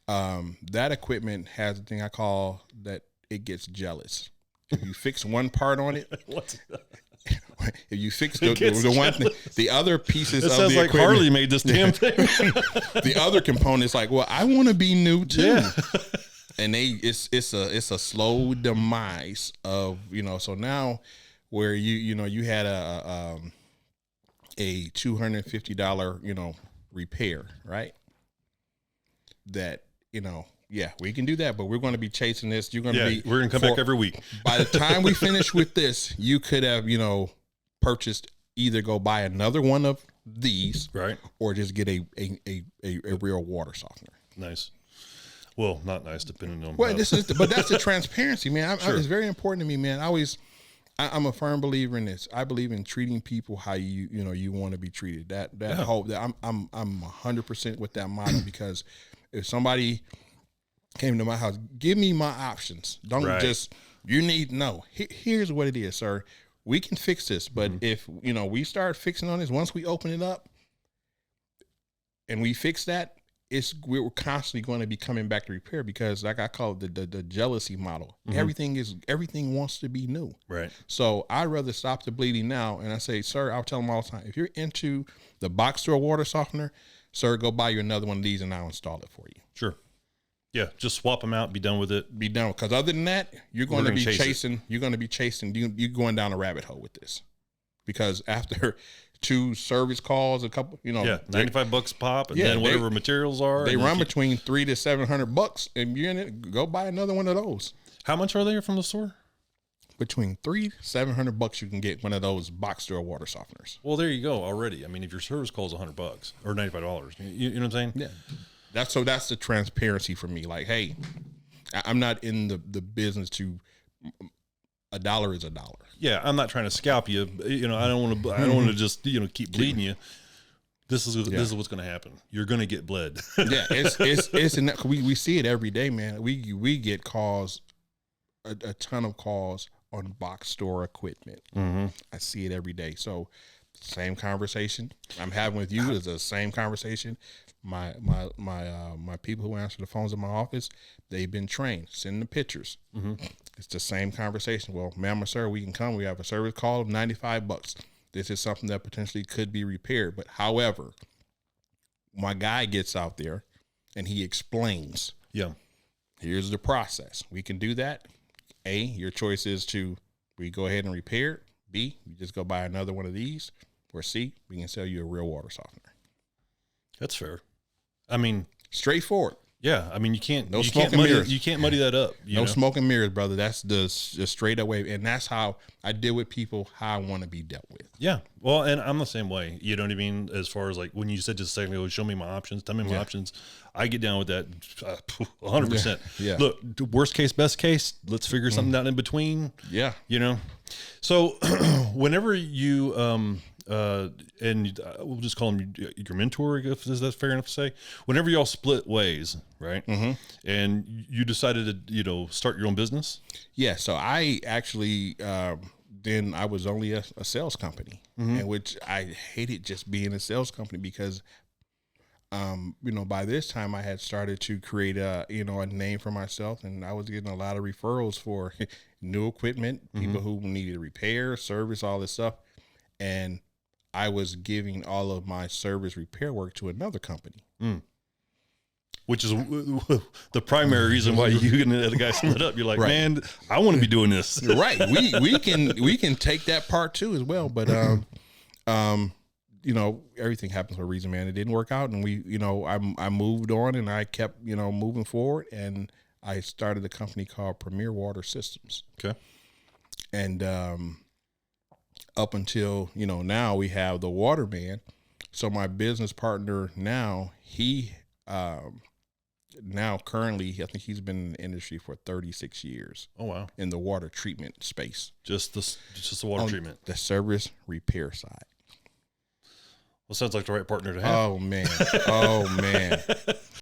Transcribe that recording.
That equipment has a thing I call that it gets jealous. If you fix one part on it, if you fix the one thing, the other pieces of the equipment. It sounds like Harley made this damn thing. The other component's like, well, I want to be new too. Yeah. And it's a slow demise of, so now where you had a $250, repair, right? That, we can do that, but we're going to be chasing this. We're going to come back every week. By the time we finish with this, you could have, purchased, either go buy another one of these, right, or just get a real water softener. Nice. Well, not nice, depending on. Well, but that's the transparency, man. Sure. It's very important to me, man. I'm a firm believer in this. I believe in treating people how you want to be treated. That hope that I'm 100% with that model, because if somebody came to my house, give me my options. Don't just, here's what it is, sir. We can fix this, but if we start fixing on this, once we open it up and we fix that, we're constantly going to be coming back to repair, because like I call it the jealousy model. Everything wants to be new. Right. So I'd rather stop the bleeding now. And I say, sir, I'll tell them all the time, if you're into the box store water softener, sir, go buy you another one of these and I'll install it for you. Sure. Yeah. Just swap them out. Be done with it. Be done. Because other than that, you're going to be chasing. You're going to be chasing. You're going down a rabbit hole with this, because after 2 service calls, a couple, $95 pop, and then whatever materials are. They run between $300 to $700, and you're in it. Go buy another one of those. How much are they from the store? Between $300 to $700, you can get one of those box store water softeners. Well, there you go already. I mean, if your service call is $100 or $95, you know what I'm saying? Yeah. That's the transparency for me. Like, hey, I'm not in the business to. A dollar is a dollar. Yeah, I'm not trying to scalp you. I don't want to. I don't want to just keep bleeding you. This is what's going to happen. You're going to get bled. Yeah, we see it every day, man. We get calls, a ton of calls on box store equipment. Mm-hmm. I see it every day. So, same conversation I'm having with you is the same conversation. My people who answer the phones in my office, they've been trained. Send the pictures. Mm-hmm. It's the same conversation. Well, ma'am or sir, we can come. We have a service call of $95. This is something that potentially could be repaired. But however, my guy gets out there and he explains. Yeah. Here's the process. We can do that. A, your choice is we go ahead and repair it. B, you just go buy another one of these. Or C, we can sell you a real water softener. That's fair. I mean, straightforward. Yeah, I mean, you can't muddy that up. No smoke and mirrors, brother. That's the straight up way, and that's how I deal with people. How I want to be dealt with. Yeah, well, and I'm the same way. You know what I mean? As far as like when you said just a second ago, show me my options, tell me my options. I get down with that 100%. Yeah. Look, worst case, best case. Let's figure something out in between. Yeah. So whenever you and we'll just call him your mentor, if that's fair enough to say. Whenever y'all split ways, right? Mm-hmm. And you decided to, start your own business. Yeah. So I actually, then I was only a sales company, in which I hated just being a sales company because, by this time I had started to create a name for myself, and I was getting a lot of referrals for new equipment, people who needed repair, service, all this stuff. And I was giving all of my service repair work to another company. Which is the primary reason why you and the other guy split up. You're like, man, I want to be doing this. Right. We can take that part too as well. But, everything happens for a reason, man. It didn't work out. And I moved on and I kept, moving forward. And I started a company called Premier Water Systems. Okay. And, up until, now we have the water man. So my business partner now, he, currently, I think he's been in the industry for 36 years. Oh, wow. In the water treatment space. Just the water treatment. The service repair side. Well, sounds like the right partner to have. Oh man.